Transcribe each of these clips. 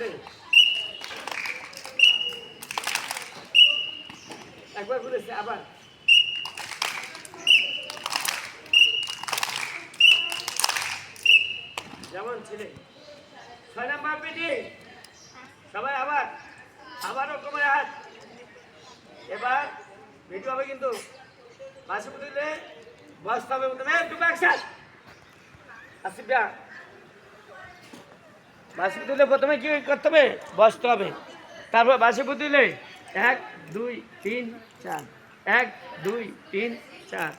রে একবার ঘুরেছে আবার যেমন ছিলে 6 নাম্বার পেটি সবাই আবার আবারও কোমরে হাত এবার ভিডিও হবে কিন্তু বাসে দিলে বসতে হবে প্রথমে একটু একসাথ আসিফ ভাই বাসে দিলে প্রথমে কি করতে হবে বসতে হবে তারপর বাসে দিলে 1 2 3 4 1 2 3 4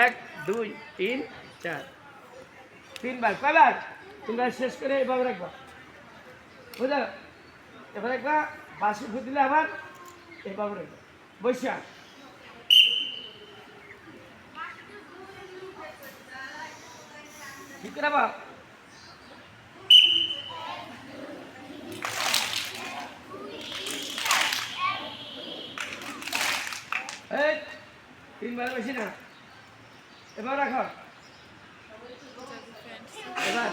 1 2 3 4 তিনবার কয়বার তিনবার শেষ করে এভাবে রাখবা বুঝলো এবার একবার বাসে দিলে আবার এভাবে রাখবা বৈশা ঠিক করে বাবা এই তিনবার বেশি না এবার রাখো এবার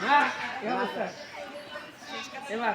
হ্যাঁ এবার